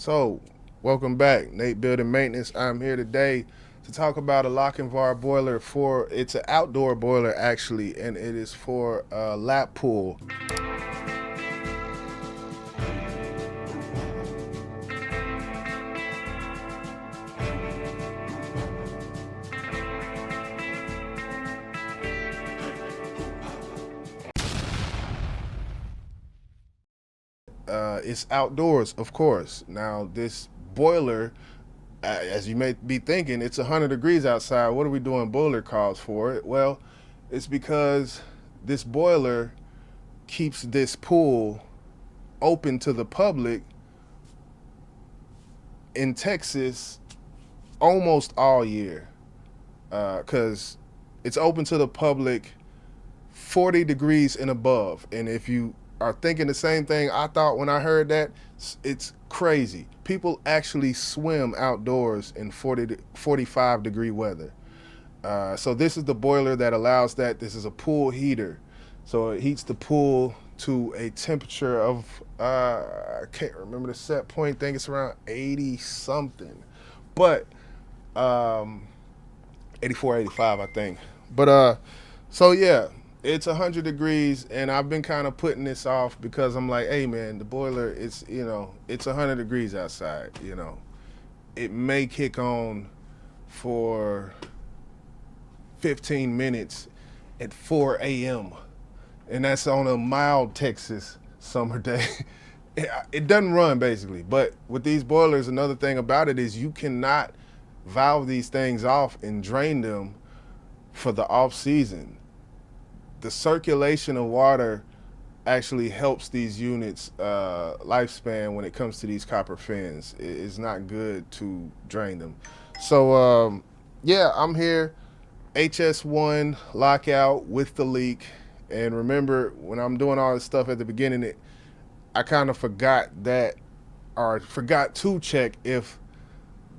So, welcome back, Nate Building Maintenance. I'm here today to talk about a Lochinvar boiler for it's an outdoor boiler actually, and it is for a lap pool. It's outdoors, of course. Now, this boiler, as you may be thinking, it's 100 degrees outside. What are we doing boiler calls for? Well, it's because this boiler keeps this pool open to the public in Texas almost all year because it's open to the public 40 degrees and above. And if you are thinking the same thing I thought when I heard that, it's crazy. People actually swim outdoors in 40 to 45 degree weather. So this is the boiler that allows that. This is a pool heater. So it heats the pool to a temperature of, I can't remember the set point, I think it's around 80 something. But 84, 85, I think. But so yeah, it's 100 degrees, and I've been kind of putting this off because I'm like, hey man, the boiler, it's 100 degrees outside. It may kick on for 15 minutes at 4 a.m. and that's on a mild Texas summer day. It doesn't run basically, but with these boilers, another thing about it is you cannot valve these things off and drain them for the off season. The circulation of water actually helps these units lifespan when it comes to these copper fins. It's not good to drain them. So yeah, I'm here, HS1 lockout with the leak. And remember, when I'm doing all this stuff at the beginning, I kind of forgot that, or forgot to check if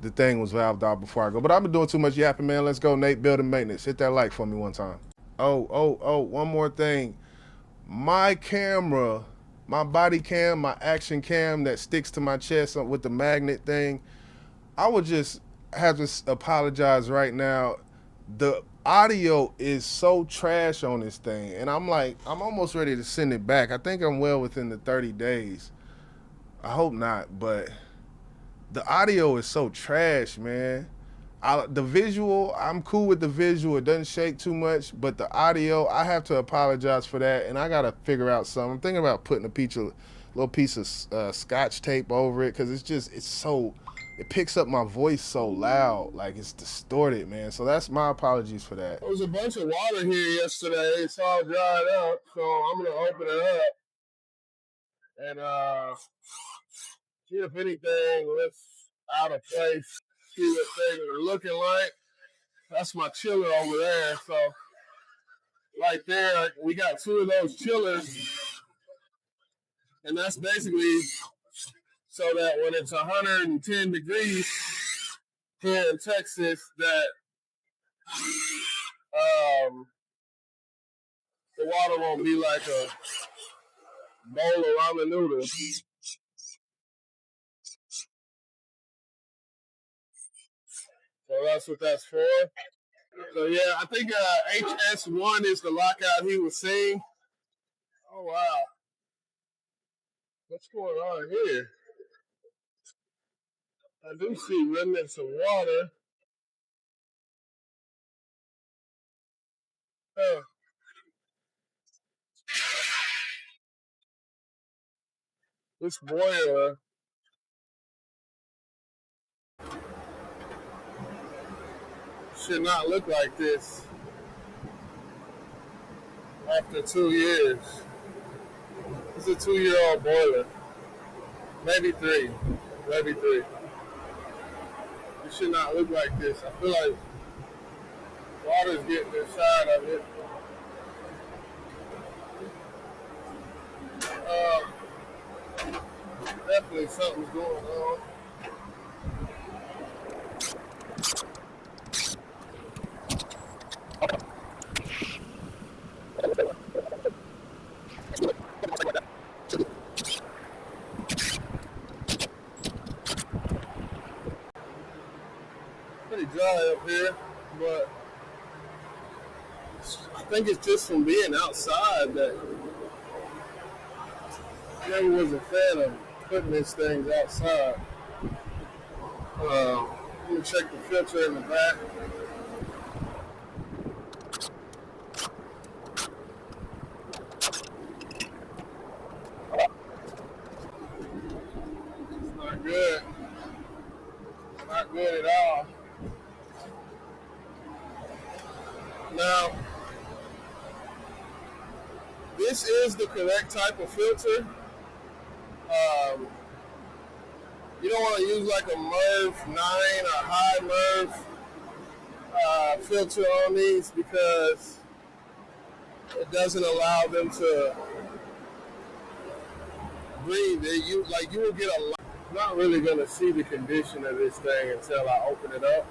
the thing was valved off before I go. But I've been doing too much yapping, man. Let's go, Nate, building maintenance. Hit that like for me one time. Oh, one more thing. My camera, my body cam, my action cam that sticks to my chest with the magnet thing, I would just have to apologize right now. The audio is so trash on this thing, and I'm like, I'm almost ready to send it back. I think I'm well within the 30 days. I hope not, but the audio is so trash, man. The visual, I'm cool with the visual. It doesn't shake too much, but the audio, I have to apologize for that, and I gotta figure out something. I'm thinking about putting little piece of scotch tape over it because it picks up my voice so loud, like it's distorted, man. So that's my apologies for that. There was a bunch of water here yesterday. It's all dried up, so I'm gonna open it up and see if anything looks out of place. See what things are looking like. That's my chiller over there. So right there, we got two of those chillers, and that's basically so that when it's 110 degrees here in Texas, that the water won't be like a bowl of ramen noodles. So that's what that's for. So yeah, I think HS1 is the lockout he was saying. Oh wow, what's going on here? I do see remnants of water. Huh. This boiler should not look like this after 2 years. It's a 2-year-old boiler, maybe three, maybe three. It should not look like this. I feel like water's getting inside of it. Definitely something's going on. dry up here, but I think it's just from being outside that I never was a fan of putting these things outside. Let me check the filter in the back. It's not good. Not good at all. Now, this is the correct type of filter. You don't want to use like a MERV 9 or high MERV filter on these because it doesn't allow them to breathe. You will get a lot. I'm not really going to see the condition of this thing until I open it up,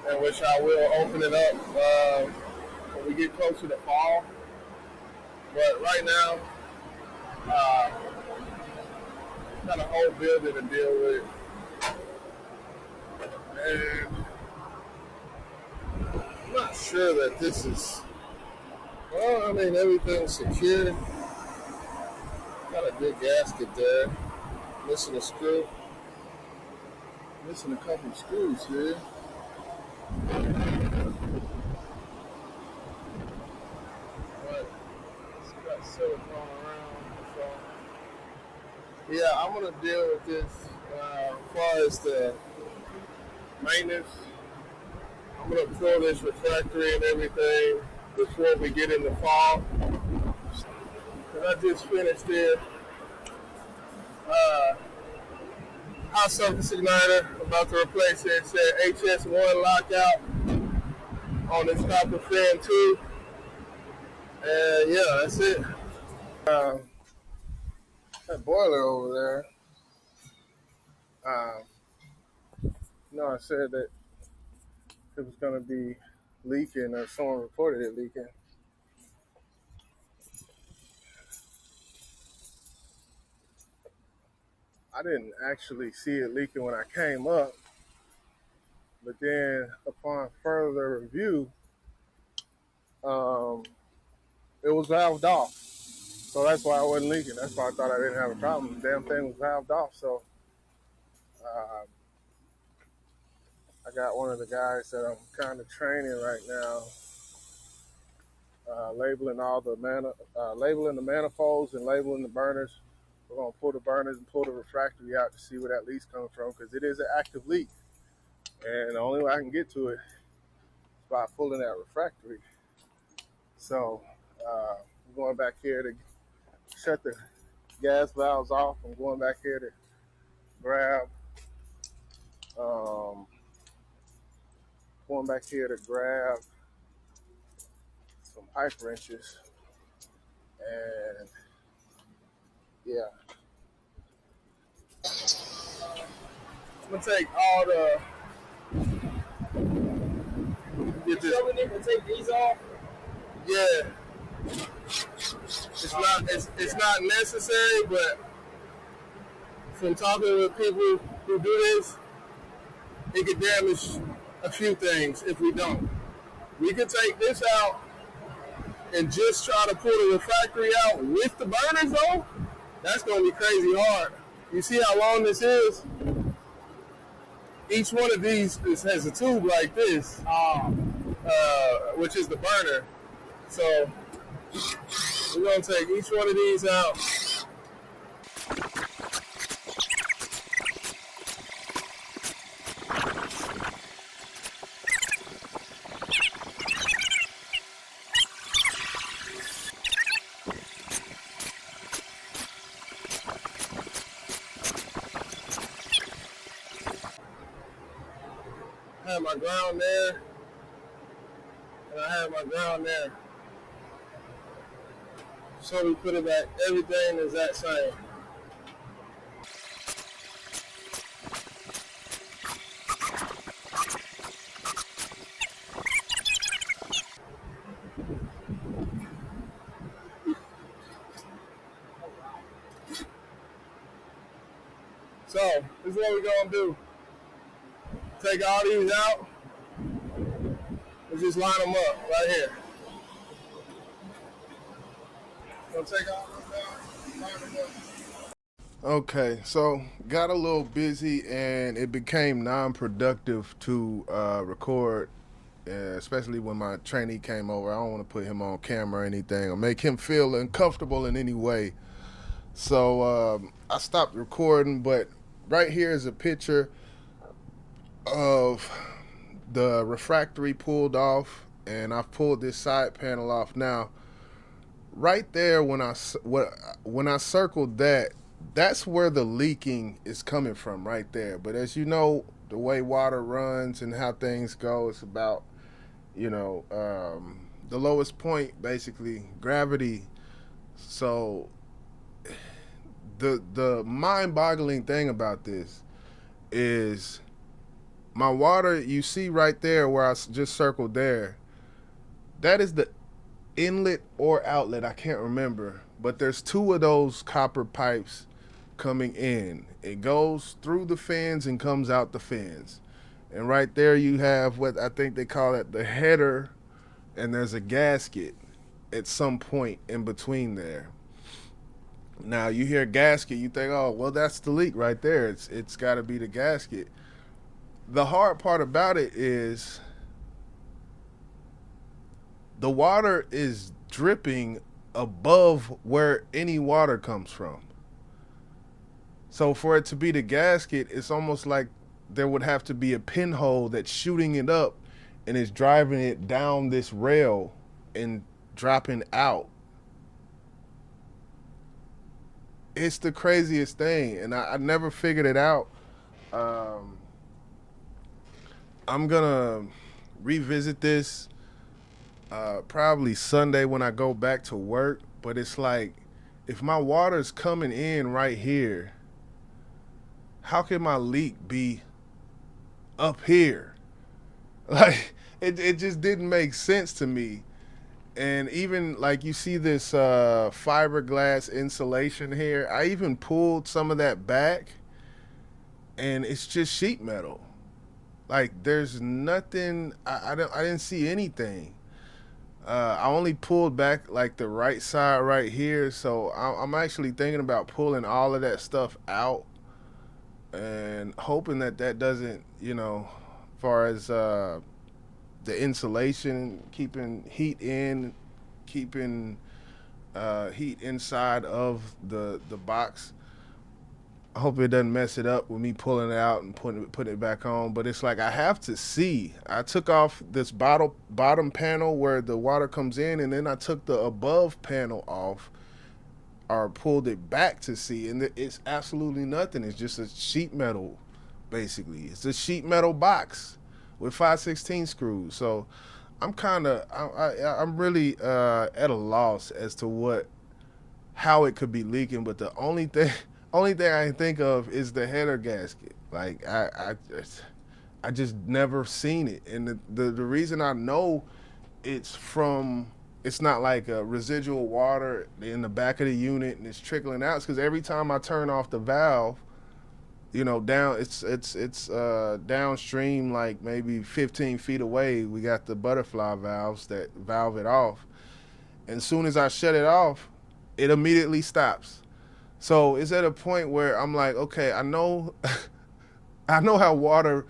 in which I will open it up when we get closer to fall. But right now, got a whole building to deal with. And I'm not sure that this is, well, I mean, everything's secure. Got a good gasket there. Missing a screw. Missing a couple screws here. But it's got silicone around. So, yeah, I'm going to deal with this as far as the maintenance. I'm going to pull this refractory and everything before we get into fall. Because I just finished it. Hot surface igniter, about to replace it. It said HS1 lockout on this copper fan too. And yeah, that's it. That boiler over there. I said that it was going to be leaking, or someone reported it leaking. I didn't actually see it leaking when I came up, but then upon further review, it was valved off. So that's why it wasn't leaking. That's why I thought I didn't have a problem. The damn thing was valved off. So I got one of the guys that I'm kind of training right now, labeling all the labeling the manifolds and labeling the burners. We're gonna pull the burners and pull the refractory out to see where that leak's coming from, because it is an active leak, and the only way I can get to it is by pulling that refractory. So I'm going back here to shut the gas valves off. I'm going back here to grab some pipe wrenches, and yeah, I'm gonna take all the. Get this. So we need to take these off. Yeah, it's not necessary, but from talking with people who do this, it could damage a few things if we don't. We could take this out and just try to pull the refractory out with the burners though. That's gonna be crazy hard. You see how long this is? Each one of these has a tube like this, which is the burner. So we're gonna take each one of these out. I have my ground there, and I have my ground there. So we put it back, everything is that same. So, this is what we're gonna do. Take all these out and just line them up right here. So take all those out, line them up. Okay, so got a little busy and it became non-productive to record, especially when my trainee came over. I don't want to put him on camera or anything or make him feel uncomfortable in any way. So I stopped recording, but right here is a picture of the refractory pulled off, and I've pulled this side panel off now. Right there, when I circled that, that's where the leaking is coming from, right there. But as you know, the way water runs and how things go, it's about the lowest point, basically gravity. So the mind-boggling thing about this is my water. You see right there where I just circled there. That is the inlet or outlet, I can't remember, but there's two of those copper pipes coming in. It goes through the fins and comes out the fins. And right there you have what I think they call it the header, and there's a gasket at some point in between there. Now you hear gasket, you think, oh well, that's the leak right there. It's got to be the gasket. The hard part about it is the water is dripping above where any water comes from. So for it to be the gasket, it's almost like there would have to be a pinhole that's shooting it up and is driving it down this rail and dropping out. It's the craziest thing, and I never figured it out. Um, I'm gonna revisit this probably Sunday when I go back to work. But it's like, if my water's coming in right here, how can my leak be up here? Like, it just didn't make sense to me. And even like you see this fiberglass insulation here, I even pulled some of that back, and it's just sheet metal. Like there's nothing. I didn't see anything. I only pulled back like the right side right here, so I'm actually thinking about pulling all of that stuff out and hoping that that doesn't, far as the insulation, keeping heat in, keeping heat inside of the box. I hope it doesn't mess it up with me pulling it out and putting it back on. But it's like I have to see. I took off this bottom panel where the water comes in, and then I took the above panel off or pulled it back to see, and it's absolutely nothing. It's just a sheet metal, basically. It's a sheet metal box with 5/16 screws. So I'm I'm really at a loss as to how it could be leaking. But the only thing I can think of is the header gasket. Like I just never seen it, and the reason I know it's not like a residual water in the back of the unit and it's trickling out. It's because every time I turn off the valve, down it's downstream, like maybe 15 feet away. We got the butterfly valves that valve it off, and as soon as I shut it off, it immediately stops. So it's at a point where I'm like, okay, I know, I know how water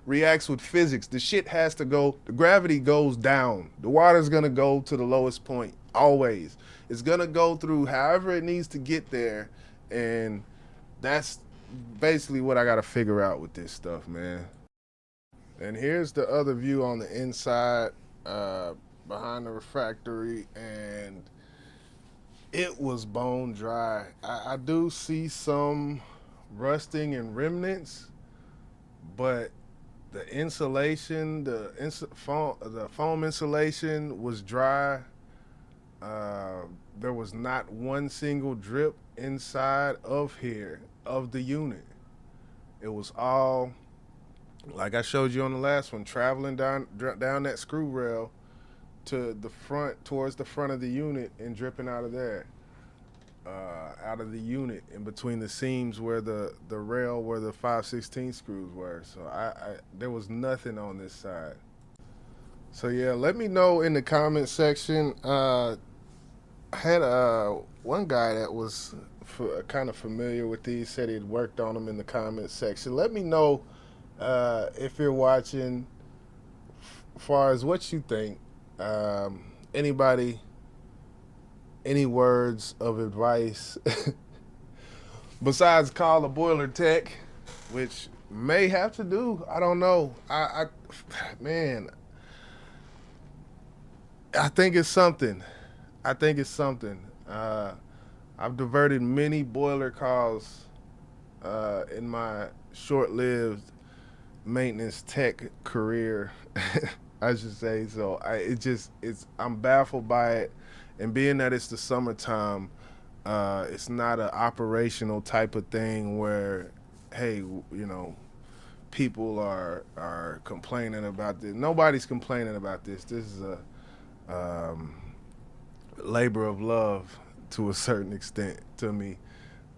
reacts with physics. The shit has to go. The gravity goes down. The water's gonna go to the lowest point always. It's gonna go through however it needs to get there, and that's basically what I gotta figure out with this stuff, man. And here's the other view on the inside, behind the refractory, and it was bone dry. I do see some rusting and remnants, but the insulation, the foam insulation was dry. There was not one single drip inside of here of the unit. It was all like I showed you on the last one, traveling down that screw rail to the front, towards the front of the unit, and dripping out of there. out of the unit in between the seams where the rail where the 5/16 screws were. So I there was nothing on this side. So yeah, let me know in the comment section. I had one guy that was kind of familiar with these, said he'd worked on them in the comment section. Let me know if you're watching, far as what you think. Anybody, any words of advice besides call the boiler tech, which may have to do. I don't know. Man, I think it's something. I think it's something. I've diverted many boiler calls in my short-lived maintenance tech career, I should say. So I'm baffled by it, and being that it's the summertime, it's not an operational type of thing where, hey, people are complaining about this. Nobody's complaining about this. This is a labor of love to a certain extent to me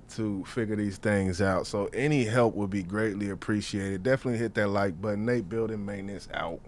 to figure these things out. So any help would be greatly appreciated. Definitely hit that like button. Nate Building Maintenance out.